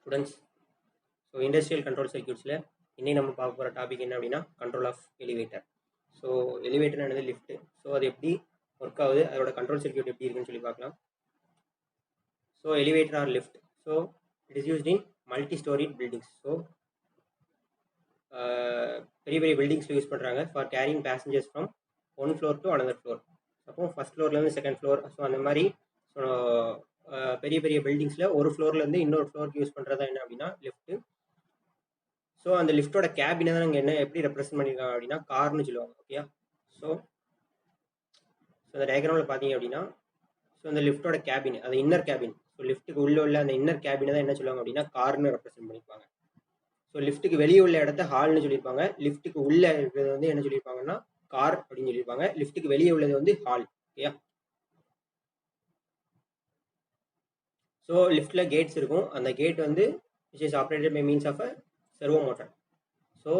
Students. So industrial control சர்க்யூட்ஸில் இன்னைக்கு நம்ம பார்க்க போகிற டாபிக் என்ன அப்படின்னா control of elevator. So elevator என்னது லிஃப்ட்டு. ஸோ அது எப்படி ஒர்க் ஆகுது, அதோட கண்ட்ரோல் சர்க்யூட் எப்படி இருக்குன்னு சொல்லி பார்க்கலாம். So elevator or lift, so it is used in multi storey buildings. So பெரிய பெரிய பில்டிங்ஸில் யூஸ் பண்ணுறாங்க for carrying passengers from one floor to another floor. அப்போ ஃபஸ்ட் ஃப்ளோர்லேருந்து செகண்ட் ஃப்ளோர், ஸோ அந்த மாதிரி ஸோ பெரிய பெரிய பில்டிங்ஸில் ஒரு ஃப்ளோர்லேருந்து இன்னொரு ஃப்ளோருக்கு யூஸ் பண்ணுறதா என்ன அப்படின்னா லிஃப்ட்டு. ஸோ அந்த லிஃப்ட்டோட கேபினை தான் நாங்கள் என்ன எப்படி ரெப்ரசென்ட் பண்ணியிருக்காங்க அப்படின்னா கார்னு சொல்லுவாங்க. ஓகே, ஸோ அந்த டயக்ராமில் பார்த்தீங்க அப்படின்னா ஸோ அந்த லிஃப்ட்டோட கேபின், அது இன்னர் கேபின். ஸோ லிஃப்ட்டுக்கு உள்ள அந்த இன்னர் கேபினை தான் என்ன சொல்லுவாங்க அப்படின்னா கார்னு ரெப்ரசென்ட் பண்ணியிருப்பாங்க. ஸோ லிஃப்ட்டுக்கு வெளியே உள்ள இடத்த ஹால்னு சொல்லியிருப்பாங்க. லிஃப்ட்டுக்கு உள்ள இருக்கிறது வந்து என்ன சொல்லியிருப்பாங்கன்னா கார் அப்படின்னு சொல்லியிருப்பாங்க. லிஃப்ட்டுக்கு வெளியே உள்ளது வந்து ஹால். ஓகே, ஸோ லிஃப்ட்டில் கேட்ஸ் இருக்கும். அந்த கேட் வந்து which is operated by means of a servo motor. So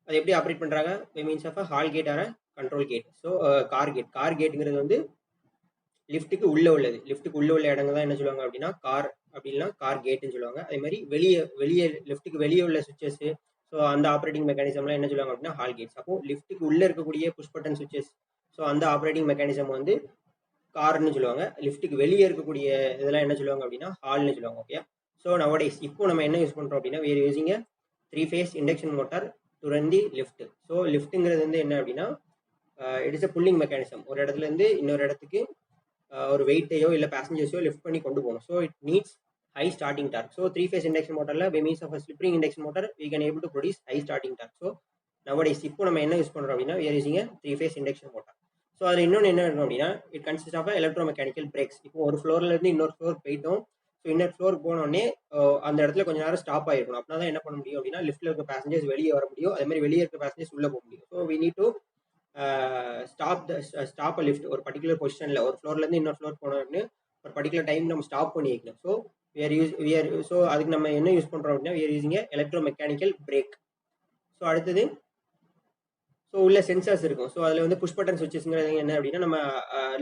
அது எப்படி ஆப்ரேட் பண்ணுறாங்க, by means of a hall gate or control gate. So car gate, car கேட்டுங்கிறது வந்து லிஃப்ட்டுக்கு உள்ளே உள்ளது. லிஃப்ட்டுக்கு உள்ளே உள்ள இடங்கள் தான் என்ன சொல்லுவாங்க அப்படின்னா கார், அப்படின்னா கார் கேட்டுன்னு சொல்லுவாங்க. அதே மாதிரி வெளியே லிஃப்ட்டுக்கு வெளியே உள்ள சுவிச்சஸ், ஸோ அந்த ஆப்ரேட்டிங் மெக்கானிசம்லாம் என்ன சொல்லுவாங்க அப்படின்னா ஹால் கேட்ஸ். அப்போ லிஃப்ட்டுக்கு உள்ளே இருக்கக்கூடிய புஷ் பட்டன் சுவிச்சஸ், ஸோ அந்த ஆப்ரேட்டிங் மெக்கானிசம் வந்து கார்னு சொல்லுவாங்க. லிஃப்ட்டுக்கு வெளியே இருக்கக்கூடிய இதெல்லாம் என்ன சொல்லுவாங்க அப்படின்னா ஹால்னு சொல்லுவாங்க. ஓகே, ஸோ நவடேஸ் இப்போ நம்ம என்ன யூஸ் பண்ணுறோம் அப்படின்னா we are using a 3-phase induction motor to run the lift. So லிஃப்ட்டுங்கிறது வந்து என்ன அப்படின்னா it is a pulling mechanism. ஒரு இடத்துல இருந்து இன்னொரு இடத்துக்கு ஒரு வெயிட்டையோ இல்லை பேசஞ்சர்ஸையோ லிஃப்ட் பண்ணி கொண்டு போகணும். So it needs high starting torque. So 3-phase induction மோட்டரில் by means of slip ring induction motor we can able to produce high starting torque. So nowadays இப்போ நம்ம என்ன யூஸ் பண்ணுறோம் அப்படின்னா we are using a 3-phase induction motor. So அதில் இன்னொன்று என்ன இருக்கும் அப்படின்னா it consist of electro mechanical brakes. இப்போ ஒரு ஃப்ளோர்லேருந்து இன்னொரு ஃப்ளோர் போயிட்டோம். ஸோ இன்னொரு ஃப்ளோருக்கு போனோடனே அந்த இடத்துல கொஞ்சம் நேரம் ஸ்டாப் ஆகிருக்கணும். அப்படின்னா தான் என்ன பண்ண முடியும் அப்படின்னா லிஃப்ட்டில் இருக்க பேசஞ்சர்ஸ் வெளியே வர முடியும். அதே மாதிரி வெளியே இருக்க பேசஞ்சர்ஸ் உள்ளே போக முடியும். So we need to stop a lift ஒரு பர்டிகுலர் பொசிஷனில் ஒரு ஃப்ளோர்லேருந்து இன்னொரு ஃப்ளோர் போனோடனே ஒரு பர்டிகுலர் டைம் நம்ம ஸ்டாப் பண்ணி வைக்கணும். ஸோ ஸோ அதுக்கு நம்ம என்ன யூஸ் பண்ணுறோம் அப்படின்னா we are using a electro mechanical brake. So அடுத்தது ஸோ உள்ள சென்சார்ஸ் இருக்கும். ஸோ அதில் வந்து புஷ் பட்டன் சுவிச்சஸ்ங்கிறது என்ன அப்படின்னா நம்ம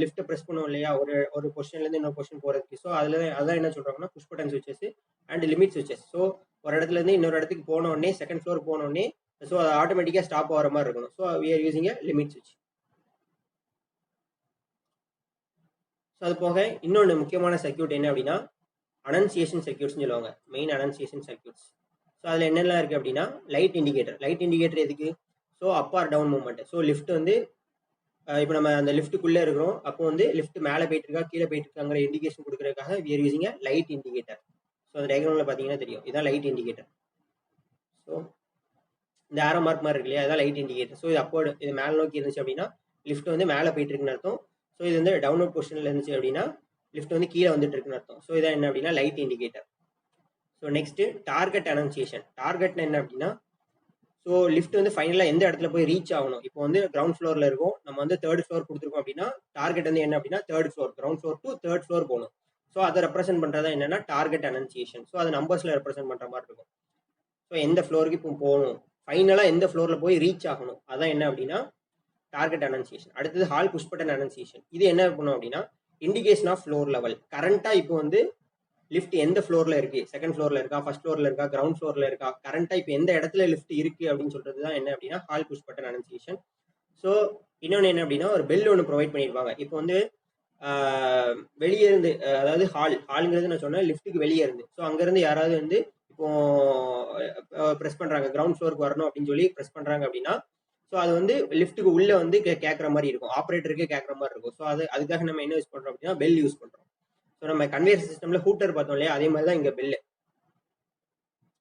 லிஃப்ட்டை ப்ரெஸ் பண்ணுவோம் இல்லையா ஒரு பொசிஷன்லேருந்து இன்னொரு பொசிஷன் போகிறதுக்கு. ஸோ அதில் அதான் என்ன சொல்கிறாங்கன்னா push button switches and limit switches. So ஒரு இடத்துலேருந்து இன்னொரு இடத்துக்கு போனோடனே செகண்ட் ஃப்ளோர் போனோடனே ஸோ அது ஆட்டோமேட்டிக்காக ஸ்டாப் ஆகிற மாதிரி இருக்கணும். So we are using a limit சுவிட்ச். ஸோ அது போக இன்னொன்று முக்கியமான சர்க்யூட் என்ன அப்படின்னா அனன்சியேஷன் சர்க்யூட்ஸ்னு சொல்லுவாங்க, மெயின் அனன்சியேஷன் சர்க்யூட்ஸ். ஸோ அதில் என்னெல்லாம் இருக்குது அப்படின்னா லைட் இண்டிகேட்டர். லைட் இண்டிகேட்டர் எதுக்கு, so up or down movement. So lift வந்து இப்போ நம்ம அந்த லிஃப்ட்டுக்குள்ளே இருக்கிறோம், அப்போ வந்து லிஃப்ட் மேலே போயிட்டு இருக்கா கீழே போயிட்டு இருக்காங்கிற இண்டிகேஷன் கொடுக்குறதுக்காக we are using a light indicator. So அந்த டயக்ராமில் பார்த்தீங்கன்னா தெரியும், இதான் லைட் இண்டிகேட்டர். ஸோ இந்த ஆரோ மார்க் மாதிரி இருக்கு இல்லையா, அதான் லைட் இண்டிகேட்டர். ஸோ இது அப்போர்டு, இது மேலே நோக்கி இருந்துச்சு அப்படின்னா லிஃப்ட் வந்து மேலே போயிட்டு இருக்குன்னு அர்த்தம். ஸோ இது வந்து டவுன்லோட் பொசிஷனில் இருந்துச்சு அப்படின்னா லிஃப்ட் வந்து கீழே வந்துட்டு இருக்குன்னு அர்த்தம். ஸோ இதான் என்ன அப்படின்னா light indicator. So next target annunciation. டார்கெட்னா என்ன அப்படின்னா ஸோ லிஃப்ட் வந்து ஃபைனலாக எந்த இடத்துல போய் ரீச் ஆகணும். இப்போ வந்து கிரவுண்ட் ஃப்ளோரில் இருக்கும், நம்ம வந்து தேர்ட் ஃப்ளோர் கொடுத்துருக்கோம் அப்படின்னா டார்கெட் வந்து என்ன அப்படின்னா third floor, ground floor to third floor போகணும். ஸோ அதை ரெப்ரசென்ட் பண்ணுறதா என்னன்னா டார்கெட் அனன்சியேஷன். ஸோ அது நம்பர்ஸில் ரெப்ரசென்ட் பண்ணுற மாதிரி இருக்கும். ஸோ எந்த ஃப்ளோருக்கு இப்போ போகணும், ஃபைனலாக எந்த ஃப்ளோரில் போய் ரீச் ஆகணும், அதான் என்ன அப்படின்னா டார்கெட் அனன்சியேஷன். அடுத்தது ஹால் புஷ் பட்டன் அனன்சியேஷன். இது என்ன பண்ணும் அப்படின்னா இண்டிகேஷன் ஆஃப் ஃப்ளோர் லெவல். கரண்ட்டாக இப்போ வந்து லிஃப்ட் எந்த ஃப்ளோரில் இருக்குது, செகண்ட் ஃப்ளோரில் இருக்கா, ஃபர்ஸ்ட் ஃப்ளோரில் இருக்கா, கிரவுண்ட் ஃப்ளோரில் இருக்கா, கரண்ட்டாக இப்போ எந்த இடத்துல லிஃப்ட் இருக்குது அப்படின்னு சொல்கிறது தான் என்ன அப்படின்னா hall push button annunciation. So இன்னொன்று என்ன அப்படின்னா ஒரு பெல் ஒன்று ப்ரொவைட் பண்ணியிருப்பாங்க. இப்போ வந்து வெளியே இருந்து, அதாவது ஹால்ங்கிறது நான் சொன்னேன் லிஃப்ட்டுக்கு வெளியே இருந்து, ஸோ அங்கேருந்து யாராவது வந்து இப்போ ப்ரெஸ் பண்ணுறாங்க கிரவுண்ட் ஃப்ளோருக்கு வரணும் அப்படின்னு சொல்லி ப்ரெஸ் பண்ணுறாங்க அப்படின்னா ஸோ அது வந்து லிஃப்ட்டுக்கு உள்ளே வந்து கேட்குற மாதிரி இருக்கும், ஆப்ரேட்டருக்கே கேட்குற மாதிரி இருக்கும். ஸோ அதுக்காக நம்ம என்ன யூஸ் பண்ணுறோம் அப்படின்னா பெல் யூஸ் பண்ணுறோம். ஸோ நம்ம கன்வேயர் சிஸ்டமில் ஹூட்டர் பார்த்தோம் இல்லையா, அதே மாதிரி தான் இங்கே பெல்லு.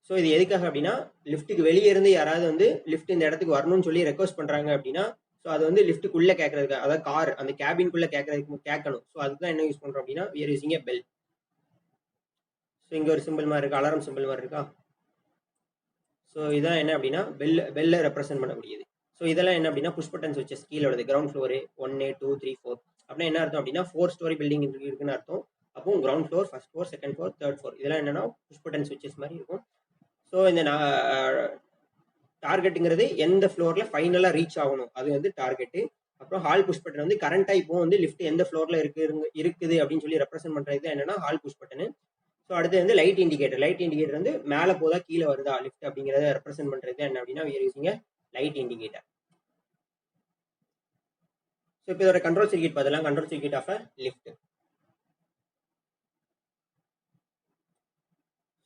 ஸோ இது எதுக்காக அப்படின்னா லிஃப்ட்டுக்கு வெளியே இருந்து யாராவது வந்து லிஃப்ட் இந்த இடத்துக்கு வரணும்னு சொல்லி ரெக்வஸ்ட் பண்ணுறாங்க அப்படின்னா ஸோ அது வந்து லிஃப்ட்டுக்குள்ளே கேட்கறதுக்கு, அதாவது கார் அந்த கேபின்குள்ளே கேட்கணும். ஸோ அதுதான் என்ன யூஸ் பண்ணுறோம் அப்படின்னா we are using a bell. So இங்கே ஒரு சிம்பிள் மாதிரி இருக்குது, அலாரம் சிம்பிள் மாதிரி இருக்கா. ஸோ இதான் என்ன அப்படின்னா பெல்லை ரெப்ரசென்ட் பண்ணக்கூடியது. ஸோ இதெல்லாம் என்ன அப்படின்னா புஷ் பட்டன் சுவிச்சஸ் கீழே வருது, கிரவுண்ட் ஃப்ளோரு 1A 2 3 4 அப்படின்னா என்ன அர்த்தம் அப்படின்னா 4 ஸ்டோரி பில்டிங் இருக்குன்னு அர்த்தம். அப்போ ground floor, first floor, second floor, third floor, இதெல்லாம் என்னன்னா புஷ் பட்டன் சுவிச்சஸ் மாதிரி இருக்கும். ஸோ இந்த டார்கெட்டுங்கிறது எந்த ஃப்ளோரில் ஃபைனலாக ரீச் ஆகணும் அது வந்து டார்கெட்டு. அப்புறம் ஹால் புஷ் பட்டன் வந்து கரண்ட்டாக இப்போ வந்து லிஃப்ட் எந்த ஃப்ளோரில் இருக்குது அப்படின்னு சொல்லி ரெப்ரசென்ட் பண்ணுறது என்னன்னா ஹால் புஷ் பட்டனு. ஸோ அடுத்து வந்து லைட் இண்டிகேட்டர் வந்து மேலே போதா கீழே வருதா லிஃப்ட் அப்படிங்கிறத ரெப்ரசென்ட் பண்ணுறது என்ன அப்படின்னா we are using a light indicator. So இப்போ இதோட கண்ட்ரோல் சர்க்யூட் பார்த்தலாம். Control circuit of a lift.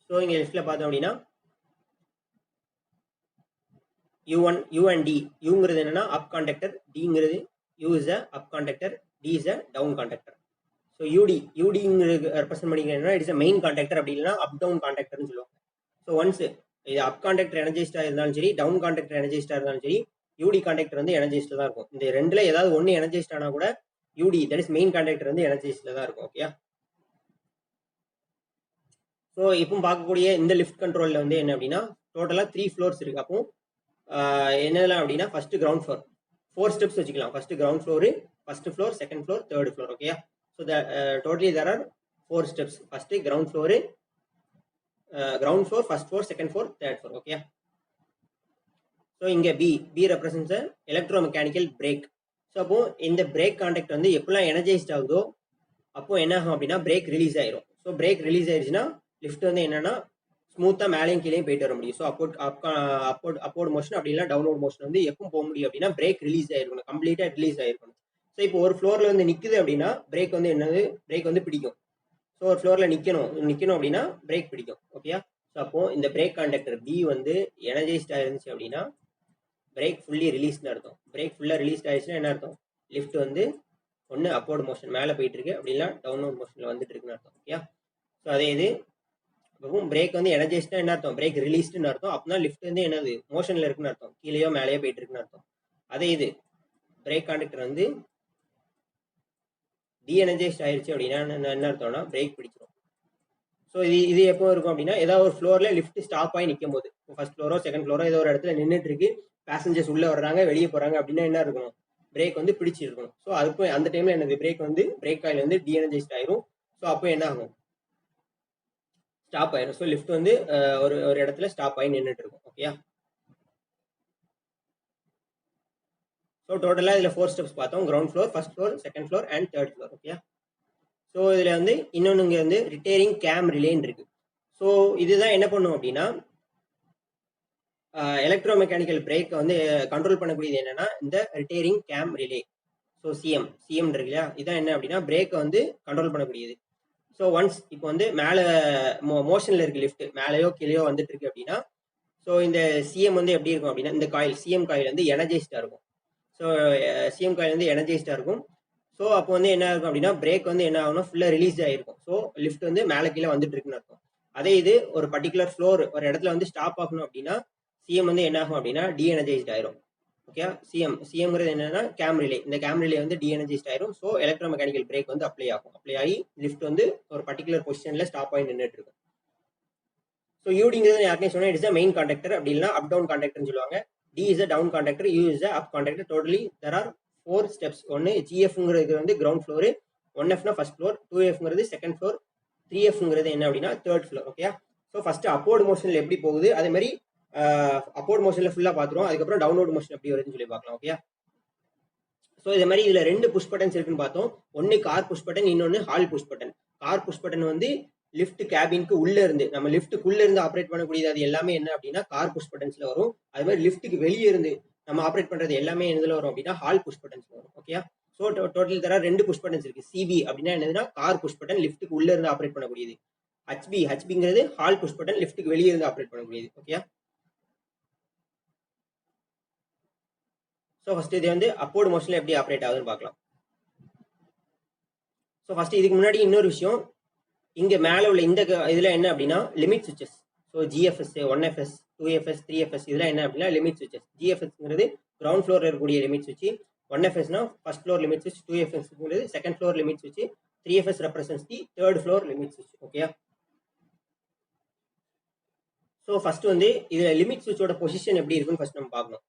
So இங்கே லிஃப்ட்டில் பார்த்தோம் அப்படின்னா U and D. யூங்கிறது என்னன்னா அப் கான்டக்டர், டிங்கிறது U is a up contactor, D is a down contactor. So யூடிங்கிறது ரெப்ரசென்ட் பண்ணிக்கிறேன்னா இட்ஸ் மெயின் கான்டக்டர், அப்படி இல்லைன்னா அப் டவுன் கான்டக்டர்னு சொல்லுவாங்க. ஸோ ஒன்ஸ் இது அப் கான்டக்டர் எனர்ஜைஸ்டாக இருந்தாலும் சரி, டவுன் கான்டக்டர் எனர்ஜைஸ்டாக இருந்தாலும் சரி, யூடி கான்டக்டர் வந்து எனர்ஜைஸ்டில் தான் இருக்கும். இந்த ரெண்டுல ஏதாவது ஒன்று எனர்ஜைஸ்ட் ஆனால் கூட யூடி தட் இஸ் மெயின் கான்டக்டர் வந்து எனர்ஜைஸ்டில் தான் இருக்கும். ஓகே. ஸோ இப்போ பார்க்கக்கூடிய இந்த லிஃப்ட் கண்ட்ரோலில் வந்து என்ன அப்படின்னா டோட்டலாக 3 ஃப்ளோர்ஸ் இருக்கு. அப்போ என்னெல்லாம் அப்படின்னா ஃபர்ஸ்ட் கிரவுண்ட் ஃப்ளோர் 4 ஸ்டெப்ஸ் வச்சுக்கலாம். First ground floor, first floor, second floor, third floor. Okay. So totally there are 4 steps. First ground floor, ground floor, first floor, second floor, third floor. Okay. So இங்கே B represents electromechanical brake. So அப்போ இந்த break contact வந்து எப்பெல்லாம் energised ஆகுதோ அப்போ என்ன ஆகும் அப்படின்னா பிரேக் ரிலீஸ் ஆயிரும். ஸோ பிரேக் ரிலீஸ் ஆயிடுச்சுன்னா லிஃப்ட் வந்து என்னன்னா ஸ்மூத்தா மேலேயும் கீழே போயிட்டு வர முடியும். ஸோ அப்போர்ட் மோஷன் அப்படி இல்லை டவுன்லோட் மோஷன் வந்து எப்போ போக முடியும் அப்படின்னா பிரேக் ரிலீஸ் ஆயிருக்கணும், கம்ப்ளீட்டா ரிலீஸ் ஆயிருக்கணும். ஸோ இப்போ ஒரு ஃப்ளோர்ல வந்து நிக்குது அப்படின்னா பிரேக் வந்து என்னது பிரேக் வந்து பிடிக்கும். ஸோ ஒரு ஃப்ளோர்ல நிக்கணும் அப்படின்னா பிரேக் பிடிக்கும். ஓகே. ஸோ அப்போ இந்த பிரேக் கான்டக்டர் பி வந்து எனர்ஜைஸ்ட் ஆயிருந்துச்சு அப்படின்னா பிரேக் ஃபுல்லி ரிலீஸ்னு அர்த்தம். பிரேக் ஃபுல்லா ரிலீஸ் ஆயிடுச்சுன்னா என்ன அர்த்தம், லிஃப்ட் வந்து ஒன்று அப்போர்ட் மோஷன் மேலே போயிட்டு இருக்கு, அப்படின்னா டவுன்லோட் மோஷன்ல வந்துட்டு இருக்குன்னு அர்த்தம். ஓகே. ஸோ அதே இது பிரேக் வந்து எனர்ஜைஸ்டா என்ன அர்த்தம், பிரேக் ரிலீஸ்டுன்னு அர்த்தம். அப்படின்னா லிஃப்ட் வந்து என்னது மோஷன்ல இருக்குன்னு அர்த்தம், கீழேயோ மேலேயோ போயிட்டு இருக்குன்னு அர்த்தம். அதே இது பிரேக் கான்டக்டர் வந்து டீஎனர்ஜைஸ்ட் ஆயிடுச்சு அப்படின்னா என்ன அர்த்தம்னா பிரேக் பிடிச்சிடும். ஸோ இது எப்போ இருக்கும் அப்படின்னா ஏதாவது ஒரு ஃப்ளோர்ல லிஃப்ட் ஸ்டாப் ஆகி நிற்கும் போது, ஃபர்ஸ்ட் ஃப்ளோரோ செகண்ட் ஃப்ளோரோ ஏதோ ஒரு இடத்துல நின்றுட்டு இருக்கு, பேசஞ்சர்ஸ் உள்ள வர்றாங்க வெளியே போறாங்க அப்படின்னா என்ன இருக்கணும், பிரேக் வந்து பிடிச்சிருக்கணும். ஸோ அதுக்கு அந்த டைம்ல என்னது பிரேக் காயில் வந்து டீஎனர்ஜைஸ்ட் ஆயிரும். ஸோ அப்போ என்ன ஆகும், ஸ்டாப் ஆயிரும். ஸோ லிஃப்ட் வந்து ஒரு இடத்துல ஸ்டாப் ஆகி நின்றுட்டு இருக்கும். ஓகே. ஸோ டோட்டலாக இதில் 4 ஸ்டெப்ஸ் பார்த்தோம். Ground floor, first floor, second floor and third floor. Okay. So இதில் வந்து இன்னொன்று இங்கே வந்து ரிட்டேரிங் கேம் ரிலேன்னு இருக்கு. ஸோ இதுதான் என்ன பண்ணும் அப்படின்னா எலக்ட்ரோ மெக்கானிக்கல் பிரேக்கை வந்து கண்ட்ரோல் பண்ணக்கூடியது என்னன்னா இந்த ரிட்டேரிங் கேம் ரிலே. ஸோ சிஎம் இருக்கு இல்லையா, இதான் என்ன அப்படின்னா பிரேக்கை வந்து கண்ட்ரோல் பண்ணக்கூடியது. ஸோ ஒன்ஸ் இப்போ வந்து மேலே மோஷனில் இருக்கு லிஃப்ட், மேலேயோ கீழேயோ வந்துட்டு இருக்கு அப்படின்னா ஸோ இந்த சிஎம் வந்து எப்படி இருக்கும் அப்படின்னா இந்த காயில் சிஎம் காயில் வந்து எனர்ஜைஸ்டாக இருக்கும். ஸோ சிஎம் காயில் வந்து எனர்ஜைஸ்டாக இருக்கும். ஸோ அப்போ வந்து என்ன இருக்கும் அப்படின்னா பிரேக் வந்து என்ன ஆகும்னா ஃபுல்லாக ரிலீஸ் ஆகிருக்கும். ஸோ லிஃப்ட் வந்து மேலே கீழே வந்துட்டு இருக்குன்னு அர்த்தம். அதே இது ஒரு பர்டிகுலர் ஃப்ளோர் ஒரு இடத்துல வந்து ஸ்டாப் ஆகணும் அப்படின்னா சிஎம் வந்து என்ன ஆகும் அப்படின்னா டீஎனர்ஜைஸ்ட் ஆயிரும். ஓகே. சிஎம்ங்கிறது என்னன்னா கேம் ரிலே, இந்த கேம் ரிலே வந்து டீஎனர்ஜைஸ்ட் ஆயிரும். ஸோ எலக்ட்ரோ மெக்கானிக்கல் பிரேக் வந்து அப்ளை ஆகும். அப்ளை ஆகி லிஃப்ட் வந்து ஒரு பர்டிகுலர் பொசிஷன்ல ஸ்டாப் ஆகி நின்றுட்டு இருக்கும். ஸோ யூடிங்கிறது யாருக்கே சொன்னா இட்ஸ் மெயின் கான்டக்டர், அப்படி இல்லைனா அப் டவுன் கான்டக்டர்னு சொல்லுவாங்க. D is down contactor, U is up contactor. Totally there are 4 steps. ஒன்று ஜிஎஃப்ங்கிறது வந்து கிரவுண்ட் ஃப்ளோரு, 1Fனா ஃபர்ஸ்ட் ஃப்ளோர், 2Fங்கிறது செகண்ட் ஃப்ளோர், 3Fங்கிறது என்ன அப்படின்னா third floor. Okay. So first upward மோஷன்ல எப்படி போகுது அதே மாதிரி அப்போர்ட் மோஷன்ல ஃபுல்லா பார்த்துருவோம். அதுக்கப்புறம் டவுன்லோட் மோஷன் எப்படி வருதுன்னு சொல்லி பார்க்கலாம். ஓகே. ஸோ இதே மாதிரி இதுல 2 புஷ் பட்டன்ஸ் இருக்குன்னு பார்த்தோம். ஒன்னு கார் புஷ் பட்டன், இன்னொன்னு hall push button. Car push button வந்து லிஃப்ட் கேபினுக்கு உள்ள இருந்து நம்ம லிஃப்ட்டுக்குள்ள இருந்து ஆப்ரேட் பண்ணக்கூடியது அது எல்லாமே என்ன அப்படின்னா கார் புஷ் பட்டன்ஸ்ல வரும். அது மாதிரி லிஃப்ட்டுக்கு வெளியே இருந்து நம்ம ஆப்ரேட் பண்றது எல்லாமே எதுல வரும் அப்படின்னா ஹால் புஷ் பட்டன்ஸ்ல வரும். ஓகே. ஸோ டோட்டல் தர 2 புஷ் பட்டன்ஸ் இருக்கு. சிபி அப்படின்னா என்னதுன்னா கார் புஷ் பட்டன், லிஃப்ட்டுக்கு உள்ள இருந்து ஆப்ரேட் பண்ணக்கூடியது. ஹெச்பிங்கிறது ஹால் புஷ் பட்டன், லிஃப்ட்டுக்கு வெளியே இருந்து ஆப்ரேட் பண்ணக்கூடியது. ஓகே. ஸோ ஃபர்ஸ்ட் இது வந்து அப்போர்ட் மோஷன்ல எப்படி ஆப்ரேட் ஆகுதுன்னு பார்க்கலாம். ஸோ ஃபர்ஸ்ட் இதுக்கு முன்னாடி இன்னொரு விஷயம், இங்க மேல உள்ள இந்த இதுல என்ன அப்படின்னா limit switches. So GFS, 1FS, 2FS, 3FS இதெல்லாம் என்ன அப்படின்னா லிமிட் சுவிச்சஸ். ஜிஎஃப்எஸ்ங்கிறது கிரவுண்ட் ஃப்ளோர்ல இருக்கக்கூடிய லிமிட் சுவிட்ச், 1FSனா ஃபர்ஸ்ட் ஃப்ளோர் லிமிட் சுவிட்ச், 2FSங்கிறது செகண்ட் ஃப்ளோர் லிமிட் சுவிட்ச், 3FS represents the third floor limit சுவிட்ச். ஓகே. ஸோ ஃபர்ஸ்ட் வந்து இதுல லிமிட் சுவிட்சோட பொசிஷன் எப்படி இருக்குன்னு ஃபர்ஸ்ட் நம்ம பார்க்கணும்.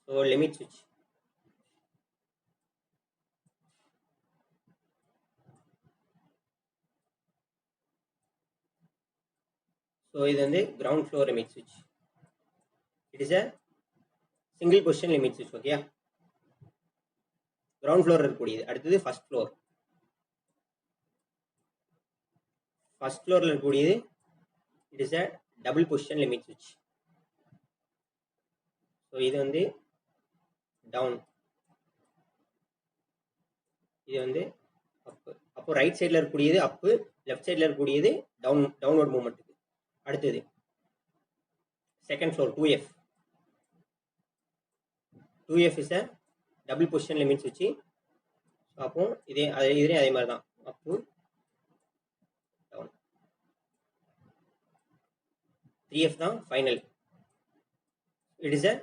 ஸோ லிமிட் சுவிட்ச், ஸோ இது வந்து கிரவுண்ட் ஃப்ளோர் லிமிட் சுவிட்ச். It is a single position limit சுவிட்ச். ஓகே. கிரவுண்ட் ஃப்ளோர் இருக்கக்கூடியது. அடுத்தது ஃபர்ஸ்ட் ஃப்ளோர். ஃபர்ஸ்ட் ஃப்ளோரில் இருக்கக்கூடியது it is a double position limit சுவிட்ச். ஸோ இது வந்து டவுன், இது வந்து அப்பு. அப்போ ரைட் சைடில் இருக்கக்கூடியது அப்பு, லெஃப்ட் சைடில் இருக்கக்கூடியது டவுன்வர்ட் மூவ்மெண்ட்டுக்கு. அடுத்தது second floor 2F. 2F is a double position limit சுவிட்ச். அப்போ இதுலேயும் அதே மாதிரி தான், அப்பு டவுன். 3F தான் final. It is a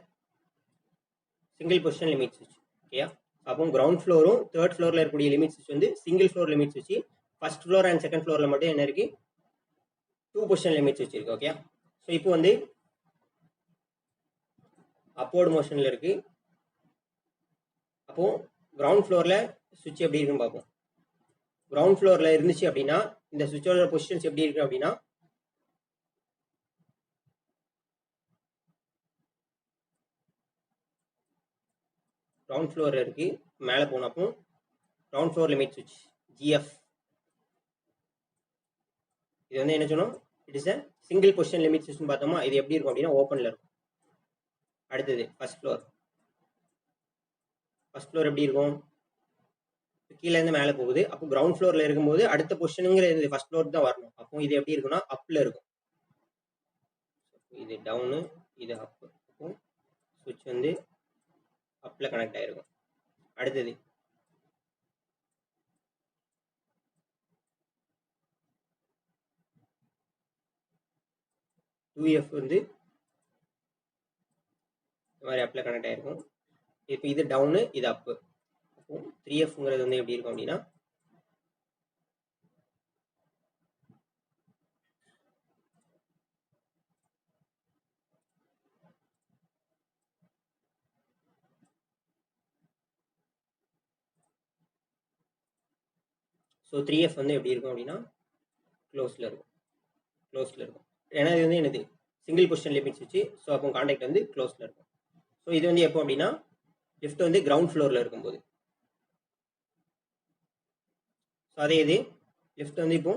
single position limit சுவிட்ச். ஓகேயா? அப்போ கிரவுண்ட் ஃப்ளோரும் தேர்ட் ஃப்ளோரில் இருக்கக்கூடிய லிமிட் சுவிட்ச் வந்து சிங்கிள் ஃப்ளோர் லிமிட் சுவிட்ச். ஃபர்ஸ்ட் ஃப்ளோர் அண்ட் செகண்ட் ஃப்ளோரில் மட்டும் என்ன இருக்கு, 2 பொசிஷன் லிமிட் சுவிட்ச் இருக்கு. ஓகே, ஸோ இப்போ வந்து அப்போர்டு மோஷனில் இருக்கு. அப்போ கிரவுண்ட் ஃப்ளோரில் சுவிட்ச் எப்படி இருக்குன்னு பார்ப்போம். கிரவுண்ட் ஃப்ளோரில் இருந்துச்சு அப்படின்னா இந்த சுவிட்சோட பொசிஷன்ஸ் எப்படி இருக்கு அப்படின்னா, கிரவுண்ட் ஃப்ளோரில் இருக்கு, மேலே போனப்போ கிரவுண்ட் ஃப்ளோர் லிமிட் சுவிட்ச் GF. இது வந்து என்ன சொன்னோம், it is a single position limit சுவிட்ச்னு பார்த்தோமா. இது எப்படி இருக்கும் அப்படின்னா ஓப்பனில் இருக்கும். அடுத்தது ஃபர்ஸ்ட் ஃப்ளோர். ஃபர்ஸ்ட் ஃப்ளோர் எப்படி இருக்கும், கீழே இருந்து மேலே போகுது. அப்போ கிரவுண்ட் ஃப்ளோரில் இருக்கும்போது அடுத்த பொசிஷனுங்கிறது ஃபர்ஸ்ட் ஃப்ளோர் தான் வரணும். அப்போ இது எப்படி இருக்குன்னா அப்பில் இருக்கும். இது டவுனு, இது அப்பு. அப்போ சுவிட்ச் வந்து அப்பில் கனெக்ட் ஆகிருக்கும். அடுத்தது 2F வந்து இந்த மாதிரி அப்பில் கனெக்ட் ஆகிருக்கும். இப்போ இது டவுனு, இது அப்பு. அப்போ 3Fங்கிறது வந்து எப்படி இருக்கும் அப்படின்னா, ஸோ 3F வந்து எப்படி இருக்கும் அப்படின்னா க்ளோஸில் இருக்கும். ஏன்னா இது வந்து என்னது சிங்கிள் பொசிஷன் லிமிட் சுவிட்ச். ஸோ அப்போ கான்டாக்ட் வந்து க்ளோஸில் இருக்கும். ஸோ இது வந்து எப்போ அப்படின்னா லிஃப்ட் வந்து கிரவுண்ட் ஃப்ளோரில் இருக்கும்போது. ஸோ அதே இது லிஃப்ட் வந்து இப்போ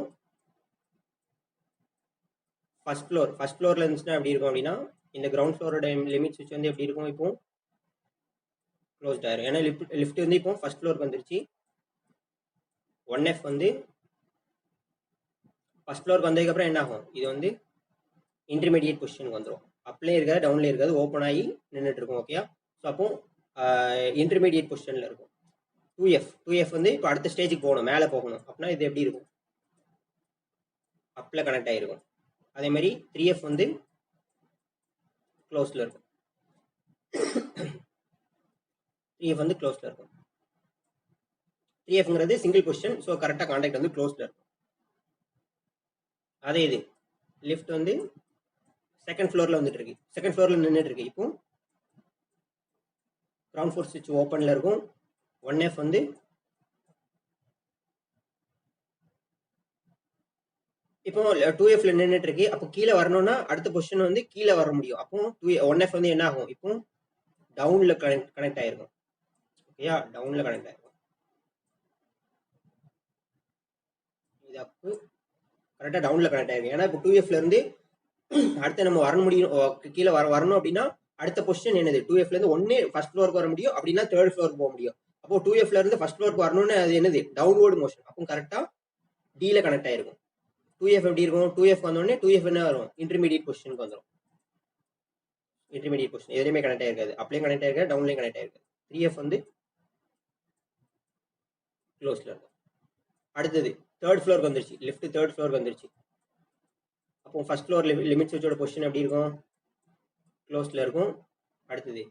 ஃபர்ஸ்ட் ஃப்ளோரில் இருந்துச்சுன்னா எப்படி இருக்கும் அப்படின்னா, இந்த கிரவுண்ட் ஃப்ளோரோட லிமிட் சுவிட்ச் வந்து எப்படி இருக்கும், இப்போ க்ளோஸ்ட் ஆயிரும். ஏன்னா லிஃப்ட் வந்து இப்போ ஃபர்ஸ்ட் ஃப்ளோருக்கு வந்துருச்சு. 1F வந்து ஃபர்ஸ்ட் ஃப்ளோருக்கு வந்ததுக்கப்புறம் என்ன ஆகும், இது வந்து இன்டர்மீடியட் பொசிஷனுக்கு வந்துடும். அப்லேயே இருக்காது, டவுன்லேயே இருக்காது, ஓப்பன் ஆகி நின்றுட்டு இருக்கும். ஓகே, ஸோ அப்போ இன்டர்மீடியட் பொசிஷனில் இருக்கும். 2F வந்து இப்போ அடுத்த ஸ்டேஜுக்கு போகணும், மேலே போகணும். அப்படின்னா இது எப்படி இருக்கும், அப்பில் கனெக்ட் ஆகிருக்கும். அதே மாதிரி 3F வந்து க்ளோஸில் இருக்கும். 3F வந்து க்ளோஸில் இருக்கும். 3Fங்கிறது சிங்கிள் பொசிஷன். ஸோ கரெக்டாக கான்டாக்ட் வந்து க்ளோஸில் இருக்கும். அதே இது லிஃப்ட் வந்து செகண்ட் ஃப்ளோரில் வந்துட்டு இருக்கு, செகண்ட் ஃப்ளோரில் நின்றுட்டு இருக்கு. இப்போ கிரவுண்ட் ஃப்ளோர் சுவிட்ச் ஓப்பனில் இருக்கும். 1F வந்து இப்போ 2Fல நின்றுட்டு இருக்கு. அப்போ கீழே வரணும்னா அடுத்த பொசிஷன் வந்து கீழே வர முடியும். அப்போ 1F வந்து என்ன ஆகும், இப்போ டவுனில் கனெக்ட் ஆயிருக்கும். ஓகேயா, டவுனில் கனெக்ட் ஆயிருக்கும். இது அப்பு கரெக்டாக டவுனில் கனெக்ட் ஆயிருக்கும். ஏன்னா இப்போ 2Fல இருந்து அடுத்து நம்ம வர முடியும், கீழே வரணும் அப்படின்னா அடுத்த பொசிஷன் என்னது, 2Fல இருந்து ஒன்று ஃபர்ஸ்ட் ஃப்ளோருக்கு வர முடியும், அப்படின்னா தேர்ட் ஃப்ளோருக்கு போக முடியும். அப்போ 2Fல இருந்து ஃபர்ஸ்ட் ஃப்ளோருக்கு வரணும்னு அது என்னது டவுன்வர்டு மோஷன். அப்போ கரெக்டாக Dல கனெக்ட் ஆயிருக்கும். 2F எப்படி இருக்கும், 2F வந்தோடனே 2F என்ன வரும், இன்டர்மீடியட் பொசிஷனுக்கு வந்துடும். இன்டர்மீடியட் பொசிஷன் எதுலையுமே கனெக்ட் ஆயிருக்காது, அப்படியே கனெக்ட் ஆயிருக்காது, டவுன்லேயும் கனெக்ட் ஆயிருக்காது. 3F வந்து க்ளோஸ்ல இருக்கும். அடுத்தது தேர்ட் ஃப்ளோருக்கு வந்துருச்சு, லிஃப்ட் தேர்ட் ஃப்ளோருக்கு வந்துருச்சு. அப்போ ஃபர்ஸ்ட் ஃப்ளோர் லிமிட் சுவிட்சோட பொசிஷன் எப்படி இருக்கும், க்ளோஸ்ல இருக்கும். அடுத்தது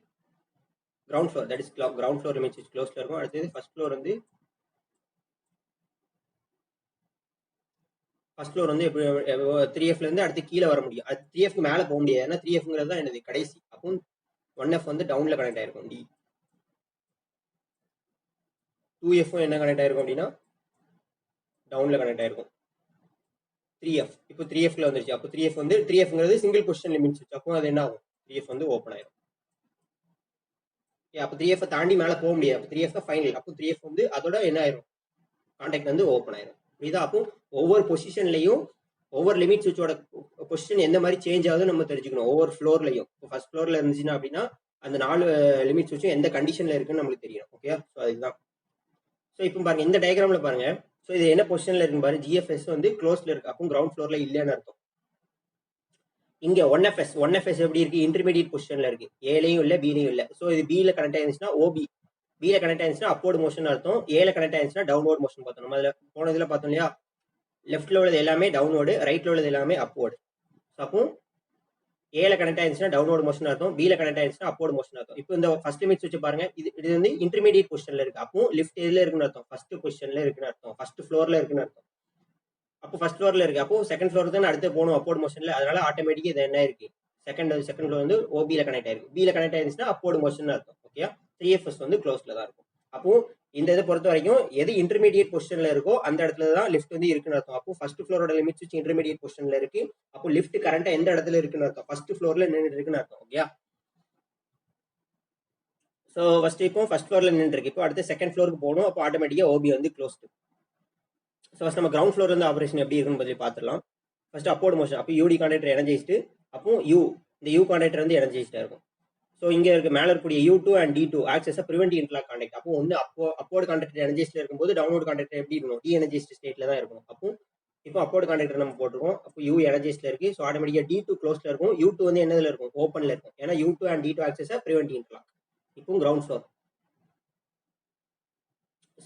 ground floor, that is ground floor limit சுவிட்ச் க்ளோஸ்ல இருக்கும். அடுத்தது ஃபர்ஸ்ட் ஃப்ளோர் வந்து எப்படி 3Fல இருந்து அடுத்து கீழே வர முடியும். அது 3Fக்கு மேலே போக முடியாது, ஏன்னா 3Fங்கிறது தான் என்னது கடைசி. அப்போ 1F வந்து டவுன்ல கனெக்ட் ஆயிருக்கும். D 2F என்ன கனெக்ட் ஆயிருக்கும் அப்படின்னா டவுன்ல கனெக்ட் ஆயிருக்கும். 3F இப்போ 3Fல வந்துருச்சு. அப்போ 3Fங்கிறது சிங்கிள் பொசிஷன் லிமிட் சுவிட்ச். அப்போ அது என்ன ஆகும், 3F வந்து ஓப்பன் ஆயிரும். அப்போ 3F தாண்டி மேலே போக முடியாது. அப்போ 3F தான் ஃபைனல். அப்போ 3F வந்து அதோட என்ன ஆயிரும், கான்டாக்ட் வந்து ஓப்பன் ஆயிரும். புரியுதா? அப்போ ஒவ்வொரு பொசிஷன்லையும் ஒவ்வொரு லிமிட் சுவிட்சோட பொசிஷன் எந்த மாதிரி சேஞ்ச் ஆகுதுன்னு நம்ம தெரிஞ்சுக்கணும். ஒவ்வொரு ஃப்ளோர்லையும் இப்போ ஃபர்ஸ்ட் ஃப்ளோர்ல இருந்துச்சுன்னா அப்படின்னா அந்த 4 லிமிட் சுவிட்சும் எந்த கண்டிஷன்ல இருக்குன்னு நம்மளுக்கு தெரியும். ஓகே, ஸோ அதுதான். ஸோ இப்போ பாருங்க இந்த டயக்ராம்ல பாருங்க. ஸோ இது என்ன பொசிஷன்ல இருக்குன்னு பாருங்க. ஜிஎஃப்எஸ் வந்து க்ளோஸ்ல இருக்கு, அப்போ கிரவுண்ட் ஃப்ளோர்ல இல்லைன்னு அர்த்தம். இங்க ஒன் எஃப்எஸ் எப்படி இருக்கு? இன்டர்மீடியட் பொசிஷன்ல இருக்கு, ஏலையும் இல்லை பிலையும் இல்லை. ஸோ இது பில கனெக்ட் ஆயிருந்துச்சுன்னா ஓபி, பில கனெக்ட் ஆயிருந்துச்சுன்னா அப்வர்ட் மோஷன் அர்த்தம், ஏல கனெக்ட் ஆயிருந்துச்சுன்னா டவுன்வர்ட் மோஷன் பார்த்தோம். நம்ம அதில் போனதுல பார்த்தோம் இல்லையா, லெஃப்ட்ல உள்ளது எல்லாமே டவுன்வர்டு, ரைட்ல உள்ளது எல்லாமே அப்வர்டு. அப்போ ஏல கனெக்ட் ஆயிருந்துச்சுன்னா டவுன்வர்ட் மோஷன் அர்த்தம், பில கனெக்ட் ஆயிருச்சுன்னா அப்வர்ட் மோஷன் அர்த்தம். இப்போ இந்த ஃபர்ஸ்ட் லிமிட் சுவிட்ச் பாருங்க, இது வந்து இன்டர்மீடியட் பொசிஷன்ல இருக்கு. அப்போ லிஃப்ட் எதுல இருக்குன்னு அர்த்தம்? ஃபர்ஸ்ட் பொசிஷன்ல இருக்குன்னு அர்த்தம், ஃபர்ஸ்ட் ஃப்ளோர்ல இருக்குன்னு அர்த்தம். அப்போ ஃபர்ஸ்ட் ஃப்ளோர்ல இருக்கு, அப்போ செகண்ட் ஃப்ளோர் தான் அடுத்து போகணும் அப்வர்ட் மோஷன்ல. அதனால ஆட்டோமேட்டிக்கா இது என்ன இருக்கு? செகண்ட் ஃப்ளோர் வந்து ஓபில கனெக்ட் ஆயிருக்கு, பில கனெக்ட் ஆயிருச்சுன்னா அப்வர்ட் மோஷன் அர்த்தம். ஓகே, 3FS வந்து க்ளோஸ்ல தான் இருக்கும். அப்போ இந்த இதை பொறுத்த வரைக்கும் எது இன்டர்மீடியட் பொசிஷன்ல இருக்கோ அந்த இடத்துல தான் லிஃப்ட் வந்து இருக்குன்னு அர்த்தம். அப்போ ஃபர்ஸ்ட் ஃப்ளோரோட லிமிட் சுவிட்ச் இன்டர்மீடியட் பொசிஷன்ல இருக்கு, அப்போ லிஃப்ட் கரண்டா எந்த இடத்துல இருக்குன்னு அர்த்தம்? ஃபர்ஸ்ட் ஃப்ளோர்ல நின்றுட்டு இருக்குன்னு அர்த்தம். ஓகே, ஸோ ஃபர்ஸ்ட் இப்போ ஃபர்ஸ்ட் ஃப்ளோர்ல நின்று இருக்கு, இப்போ அடுத்து செகண்ட் ஃப்ளோருக்கு போகணும், அப்போ ஆட்டோமேட்டிக்கா ஓபி வந்து க்ளோஸ்டு. ஸோ ஃபர்ஸ்ட் நம்ம கிரவுண்ட் ஃப்ளோர் இருந்து ஆபரேஷன் எப்படி இருக்குன்னு பற்றி பார்த்துடலாம். ஃபர்ஸ்ட் அப்போர்ட் மோஷன், அப்போ யூடி கான்டாக்டர் எனர்ஜைஸ்டு, அப்போ இந்த யூ கான்டாக்டர் வந்து எனர்ஜைஸ்டா இருக்கும். ஸோ இங்க இருக்க மேல இருக்கக்கூடிய U2 and D2 aux as preventive interlock contact. அப்போ வந்து அப்போர்ட் கான்டாக்டர் எனர்ஜைஸ்ல இருக்கும்போது டவுன்வர்ட் கான்டாக்டர் எப்படி இருக்கணும்? டி எனர்ஜைஸ்ட் ஸ்டேட்ல தான் இருக்கணும். அப்போ இப்போ அப்போர்ட் கான்டாக்டர் நம்ம போட்டுருக்கோம், அப்போ U எனர்ஜைஸ்ல இருக்கு, ஸோ ஆட்டோமேட்டிக்கா D2 க்ளோஸ்ல இருக்கும், U2 வந்து என்னதுல இருக்கும்? ஓப்பன்ல இருக்கும், ஏன்னா U2 and D2 aux as preventive interlock. இப்போ கிரவுண்ட் ஃப்ளோர்,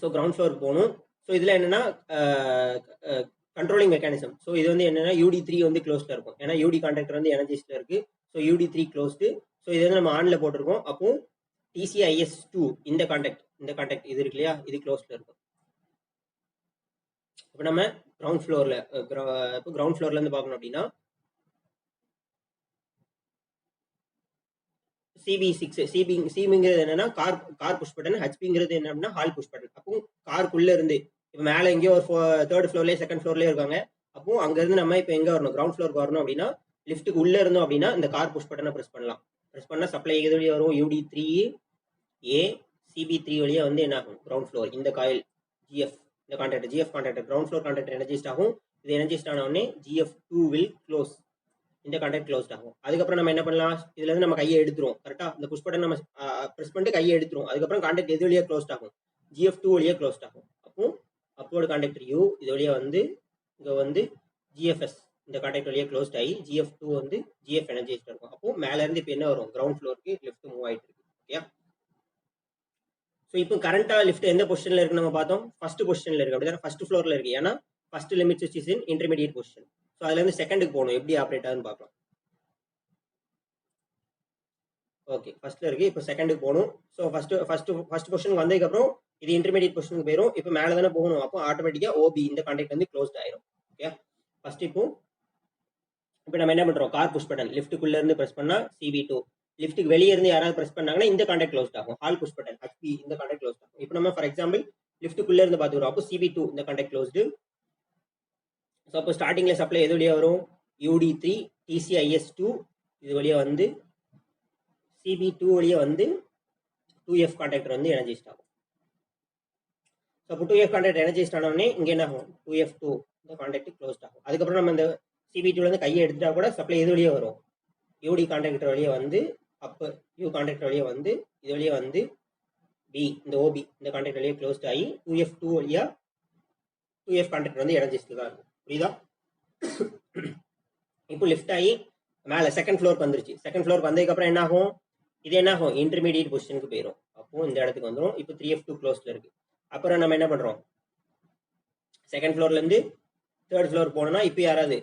ஸோ கிரவுண்ட் ஃப்ளோருக்கு போகணும். ஸோ இதில் என்னன்னா கண்ட்ரோலிங் மெக்கானிசம். ஸோ இது வந்து என்னன்னா UD3 வந்து க்ளோஸ்ல இருக்கும், ஏன்னா UD கான்டாக்டர் வந்து எனர்ஜைஸ்ல இருக்கு, ஸோ UD3 க்ளோஸ்டு. ஸோ இது வந்து நம்ம ஆன்ல போட்டிருக்கோம். அப்போ TCIS2 இந்த கான்டாக்ட் இது இருக்கு இல்லையா, இது க்ளோஸ்ல இருக்கும். இப்போ நம்ம கிரவுண்ட் ஃப்ளோர்ல இப்போ கிரவுண்ட் ஃப்ளோர்ல இருந்து பார்க்கணும் அப்படின்னா CB6 சிபிங்கிறது என்னன்னா கார் புஷ் பட்டன், ஹெச்பிங்கிறது என்ன அப்படின்னா ஹால் புஷ் பட்டன். அப்போ காருக்குள்ள இருந்து இப்போ மேலே எங்கேயோ ஒரு தேர்ட் ஃப்ளோர்லேயே செகண்ட் ஃப்ளோர்லேயே இருக்காங்க, அப்போ அங்கேருந்து நம்ம இப்போ எங்கே வரணும்? கிரவுண்ட் ஃப்ளோருக்கு வரணும் அப்படின்னா லிஃப்ட்டுக்கு உள்ளே இருந்தோம் அப்படின்னா இந்த கார் புஷ் பட்டனை ப்ரெஸ் பண்ணலாம். ப்ரெஸ் பண்ணால் சப்ளை எது வழியாக வரும்? UD3A CB3 வழியாக வந்து என்ன ஆகும்? கிரவுண்ட் ஃப்ளோர் இந்த காயில் GF இந்த contactor GF contactor ground floor contactor energised ஆகும். இது எனர்ஜைஸ்ட் ஆன உடனே GF2 வில் க்ளோஸ், இந்த கான்டாக்ட் க்ளோஸ்ட் ஆகும். அதுக்கப்புறம் நம்ம என்ன பண்ணலாம்? இதுல இருந்து நம்ம கையை எடுத்துருவோம், கரெக்டா? இந்த புஷ் பட்டன் நம்ம ப்ரெஸ் பண்ணிட்டு கையை எடுத்துருவோம். அதுக்கப்புறம் கான்டாக்ட் எது வழியாக க்ளோஸ்ட் ஆகும்? GF2 வழியாக க்ளோஸ்ட் ஆகும். அப்போ அப்போர்டு கான்டாக்டர் U இது வழியாக வந்து இங்கே வந்து GFS இந்த கான்டாக்ட் வழியாக க்ளோஸ்ட் ஆகி GF2 வந்து GF எனர்ஜைஸ்ட் இருக்கும். அப்போ மேல இருந்து இப்போ என்ன வரும்? கிரவுண்ட் ஃப்ளோருக்கு லெஃப்ட் மூவ் ஆயிட்டு இருக்கு. ஓகே, ஸோ இப்போ கரண்டா லிஃப்ட் எந்த பொசிஷன்ல இருக்கு நம்ம பார்த்தோம்? ஃபர்ஸ்ட் பொசிஷன்ல இருக்கு, அப்படிதான் ஃபர்ஸ்ட் ஃப்ளோர்ல இருக்கு, ஏன்னா ஃபர்ஸ்ட் லிமிட் சுவிட்ச் is in intermediate position. So அதுல இருந்து செகண்டுக்கு போகணும், எப்படி ஆப்ரேட் ஆகுதுன்னு பார்க்கலாம். ஓகே, ஃபர்ஸ்ட்ல இருக்கு, இப்போ செகண்டுக்கு போகணும். ஸோ ஃபர்ஸ்ட் பொசிஷனுக்கு வந்ததுக்கப்புறம் இது இன்டர்மீடியட் பொசிஷனுக்கு போயிடும், இப்போ மேலே தானே போகணும், அப்போ ஆட்டோமேட்டிக்கா ஓபி இந்த கான்டாக்ட் வந்து க்ளோஸ்ட் ஆயிரும். ஓகே, ஃபர்ஸ்ட் இப்போ நம்ம என்ன பண்றோம்? கார் புஷ் பட்டன் லிஃப்ட்டுக்குள்ள இருந்து பிரஸ் பண்ணா CB2, லிஃப்ட்டுக்கு வெளியே இருந்து யாராவது பிரஸ் பண்ணாங்கன்னா இந்த கான்டாக்ட் க்ளோஸ்ட் ஆகும். ஹால் புஷ் பட்டன் HP இந்த கான்டாக்ட் க்ளோஸ்ட் ஆகும். இப்போ நம்ம ஃபார் எக்ஸாம்பிள் லிஃப்ட்டுக்குள்ள இருந்து பார்த்துக்கிறோம், அப்போ CB2 இந்த கான்டாக்ட் க்ளோஸ்டு. ஸோ அப்போ ஸ்டார்டிங்ல சப்ளை எது வழியாக வரும்? UD3 TCIS2 இது வழியாக வந்து CB2 வழியாக வந்து 2F கான்டாக்டர் வந்து எனர்ஜைஸ்ட் ஆகும். ஸோ அப்போ 2F கான்டாக்ட் எனர்ஜைஸ்ட் ஆனோடனே இங்கே என்ன ஆகும்? 2F2 இந்த கான்டாக்ட் க்ளோஸ்ட் ஆகும். அதுக்கப்புறம் நம்ம இந்த CB2 வந்து கையை எடுத்துட்டா கூட சப்ளை எது வழியாக வரும்? UD கான்டாக்டர் வழியாக வந்து அப்போ U கான்டாக்டர் வழியாக வந்து இது வழியாக வந்து B இந்த OB இந்த கான்டாக்ட் வழியாக க்ளோஸ்ட் ஆகி 2F2 வழியாக 2F கான்டாக்டர் வந்து எனர்ஜைஸ்ட் தான் இருக்கும். புரியுதா? இப்போ லிஃப்ட் ஆகி மேலே செகண்ட் ஃப்ளோருக்கு வந்துருச்சு. செகண்ட் ஃப்ளோருக்கு வந்ததுக்கப்புறம் என்ன ஆகும்? இது என்ன ஆகும்? இன்டர்மீடியட் பொசிஷனுக்கு போயிடும். அப்போ இந்த இடத்துக்கு வந்துடும். இப்போ 3F2 க்ளோஸ்ல இருக்கு. அப்புறம் நம்ம என்ன பண்றோம்? செகண்ட் ஃப்ளோர்ல இருந்து தேர்ட் ஃப்ளோர் போனோம்னா இப்போ யாராவது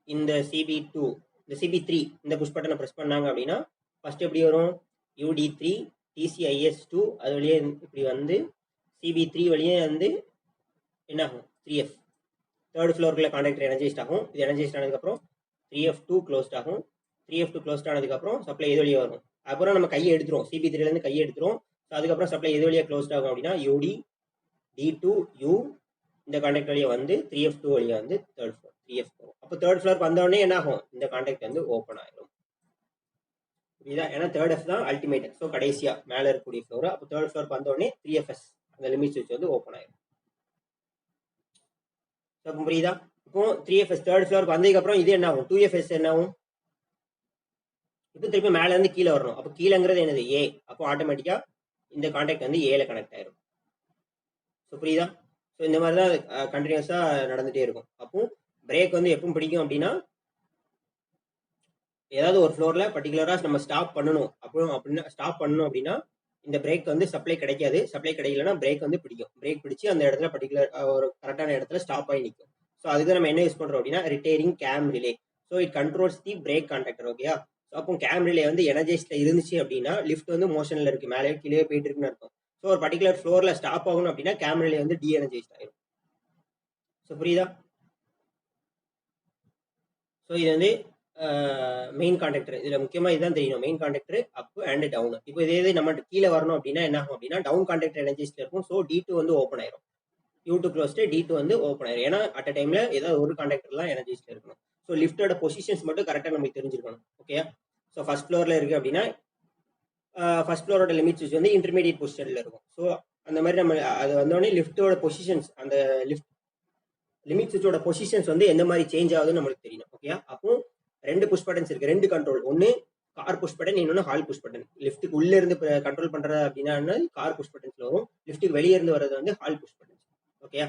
இந்த CB2 இந்த CB3 இந்த புஷ் பட்டனை ப்ரெஸ் பண்ணாங்க அப்படின்னா ஃபர்ஸ்ட் எப்படி வரும்? UD3 TCIS2 அது வழியே இப்படி வந்து CB3 வழியே வந்து என்ன ஆகும்? 3F தேர்ட் ஃப்ளோருக்குள்ள கான்டாக்டர் எனர்ஜைஸ்ட் ஆகும். இது எனர்ஜைஸ்ட் ஆனதுக்கப்புறம் 3F2 க்ளோஸ்ட் ஆகும். 3F2 க்ளோஸ்ட் ஆனதுக்கப்புறம் சப்ளை எது வழியாக வரும்? அப்புறம் நம்ம கையை எடுத்துரும், CB3லேருந்து கையை எடுத்துரும். ஸோ அதுக்கப்புறம் சப்ளை எது வழியாக க்ளோஸ்ட் ஆகும் அப்படின்னா UD D2 U இந்த கான்டாக்ட் வழியாக வந்து 3F2 வழியாக வந்து தேர்ட் ஃப்ளோர் 3F வரும். அப்போ தேர்ட் ஃப்ளோருக்கு வந்தோடனே என்ன ஆகும்? இந்த கான்டாக்ட் வந்து ஓப்பன் ஆகிடும். புரியுதா? ஏன்னா தேர்ட் F தான் அல்டிமேட். ஸோ கடைசியா மேலே இருக்கக்கூடிய ஃப்ளோர். அப்போ தேர்ட் ஃப்ளோருக்கு வந்தோடனே 3FS அந்த லிமிட் சுவிட்ச் வந்து ஓப்பன் ஆயிடும். ஸோ அப்போ புரியுதா? இப்போ 3FS தேர்ட் ஃப்ளோருக்கு வந்ததுக்கப்புறம் இது என்ன ஆகும்? 2FS என்ன ஆகும்? இப்போ திருப்பி மேல இருந்து கீழே வரணும். அப்போ கீழங்கிறது என்னது? ஏ. அப்போ ஆட்டோமேட்டிக்கா இந்த கான்டாக்ட் வந்து ஏல கனெக்ட் ஆயிரும். ஸோ புரியுதா? ஸோ இந்த மாதிரி தான் கண்டினியூஸா நடந்துட்டே இருக்கும். அப்போ பிரேக் வந்து எப்பவும் பிடிக்கும் அப்படின்னா ஏதாவது ஒரு ஃப்ளோர்ல பர்டிகுலரா நம்ம ஸ்டாப் பண்ணணும் அப்படின்னா ஸ்டாப் பண்ணணும் அப்படின்னா இந்த பிரேக் வந்து சப்ளை கிடைக்காது. சப்ளை கிடைக்கலன்னா பிரேக் வந்து பிடிக்கும். பிரேக் பிடிச்சு அந்த இடத்துல பர்டிகுலர் ஒரு கரெக்டான இடத்துல ஸ்டாப் ஆகி நிற்கும். ஸோ அதுக்கு நம்ம என்ன யூஸ் பண்றோம் அப்படின்னா retiring game relay. So it controls the break contactor. ஓகேயா? ஸோ அப்போ கேம் ரிலே வந்து எனர்ஜைஸ்ல இருந்துச்சு அப்படின்னா லிஃப்ட் வந்து மோஷன்ல இருக்கு, மேலே கீழே போயிட்டு இருக்குன்னு அர்த்தம். ஸோ ஒரு பர்டிகுலர் ஃப்ளோர்ல ஸ்டாப் ஆகணும் அப்படின்னா கேம் ரிலே வந்து டி எனர்ஜைஸ்ட் ஆயிரும். ஸோ புரியுதா? ஸோ இது வந்து மெயின் கான்டாக்டர். இதில் முக்கியமாக இதுதான் தெரியணும். Main contactor up and down. இப்போ இதே நம்ம கீழே வரணும் அப்படின்னா என்ன ஆகும் அப்படின்னா டவுன் கான்டாக்டர் எனர்ஜைஸ்ல இருக்கும். ஸோ D2 வந்து ஓப்பன் ஆயிரும். U2 க்ளோஸ்டு, D2 வந்து ஓப்பன் ஆயிரும். ஏன்னா அட் அ டைம்ல ஏதாவது ஒரு கான்டாக்டர்லாம் எனர்ஜைஸ்ல இருக்கணும். ஸோ லிஃப்டோட பொசிஷன்ஸ் மட்டும் கரெக்டாக நமக்கு தெரிஞ்சிருக்கணும். ஓகே. ஸோ ஃபர்ஸ்ட் ஃப்ளோர்ல இருக்கு அப்படின்னா ஃபர்ஸ்ட் ஃப்ளோரோட லிமிட் சுவிட்ச் வந்து இன்டர்மீடியட் பொசிஷன்ல இருக்கும். ஸோ அந்த மாதிரி நம்ம அது வந்தோடனே லிஃப்டோட பொசிஷன்ஸ் அந்த லிமிட் சுவிட்சோட பொசிஷன்ஸ் வந்து எந்த மாதிரி சேஞ்ச் ஆகுதுன்னு நம்மளுக்கு தெரியணும். ஓகே. அப்போ ரெண்டு புஷ் பட்டன்ஸ் இருக்கு, ரெண்டு கண்ட்ரோல். ஒன்னு கார் புஷ் பட்டன், இன்னொன்னு ஹால் புஷ் பட்டன். லிஃப்ட்டுக்கு உள்ள இருந்து கண்ட்ரோல் பண்றது அப்படின்னா கார் புஷ் பட்டன்ஸ்ல வரும். லிஃப்ட்டுக்கு வெளியே இருந்து வர்றது வந்து hall push buttons. Okay.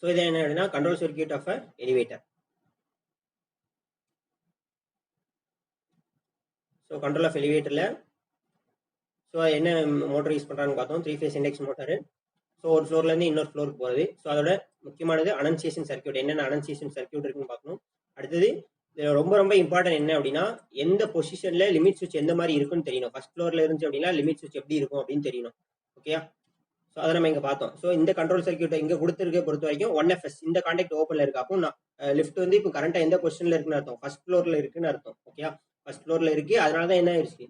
So இது என்ன அப்படின்னா control circuit of elevator. So control of எலிவேட்டர்ல ஸோ என்ன மோட்டர் யூஸ் பண்றான்னு பார்த்தோம். 3 ஃபேஸ் இண்டக்ஷன் மோட்டார். ஸோ ஒரு ஃப்ளோர்ல இருந்து இன்னொரு ஃப்ளோருக்கு போகுது. ஸோ அதோட முக்கியமானது அனன்சியேஷன் சர்க்யூட். என்னென்ன அனன்சியேஷன் சர்க்யூட் இருக்குன்னு பார்க்கணும். அடுத்தது ரொம்ப ரொம்ப இம்பார்ட்டன்ட் என்ன அப்படின்னா எந்த பொசிஷன்ல லிமிட் சுவிட்ச் எந்த மாதிரி இருக்குன்னு தெரியணும். ஃபர்ஸ்ட் ஃப்ளோர்ல இருந்துச்சு அப்படின்னா லிமிட் சுவிட்ச் எப்படி இருக்கும் அப்படின்னு தெரியணும். ஓகே. ஸோ அதை நம்ம இங்க பார்த்தோம். ஸோ இந்த கண்ட்ரோல் சர்க்யூட் இங்க கொடுத்துருக்க பொறுத்த வரைக்கும் 1FS இந்த கான்டாக்ட் ஓப்பன்ல இருக்கு. அப்போ லிஃப்ட் வந்து இப்போ கரண்டா எந்த பொசிஷன்ல இருக்குன்னு அர்த்தம்? ஃபர்ஸ்ட் ஃப்ளோர்ல இருக்குன்னு அர்த்தம். ஓகே. ஃபர்ஸ்ட் ஃப்ளோர்ல இருக்கு. அதனால தான் என்ன ஆயிடுச்சு?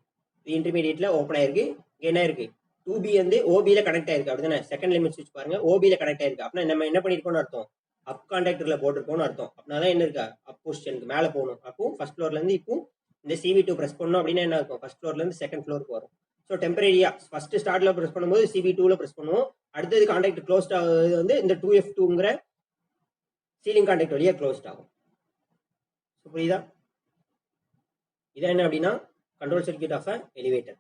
இன்டர்மீடியட்ல ஓப்பன் ஆயிருக்கு. இங்க என்ன இருக்கு? 2B வந்து OBல கனெக்ட் ஆயிருக்கு. அப்படிதானே? செகண்ட் லிமிட் சுவிட்ச் பாருங்க OBல கனெக்ட் ஆயிருக்கு. அப்படின்னா நம்ம என்ன பண்ணிருக்கோம்னு அர்த்தம்? அப் கான்டாக்டர்ல போட்டிருக்கோம்னு அர்த்தம். அப்படின்னா என்ன இருக்கா? அப் பொசிஷனுக்கு மேல போகணும். அப்போ ஃபர்ஸ்ட் ஃப்ளோர்ல இருந்து இப்போ இந்த CV2 பிரஸ் பண்ணோம் அப்படின்னா என்ன இருக்கும்? ஃபர்ஸ்ட் ஃப்ளோர்ல இருந்து செகண்ட் ஃப்ளோருக்கு வரும். ஸோ டெம்பரரியா ஃபர்ஸ்ட் ஸ்டார்ட்ல பிரஸ் பண்ணும்போது CV2ல பிரஸ் பண்ணுவோம். அடுத்தது கான்டாக்ட் க்ளோஸ்ட் ஆகுது வந்து இந்த 2F2ங்கிற சீலிங் கான்டாக்ட் வழியா க்ளோஸ்ட் ஆகும். புரியுதா? இதான் என்ன அப்படின்னா control circuit of elevator.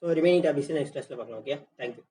So remaining topics next கிளாஸ்ல பார்க்கலாம். ஓகே. தேங்க்யூ.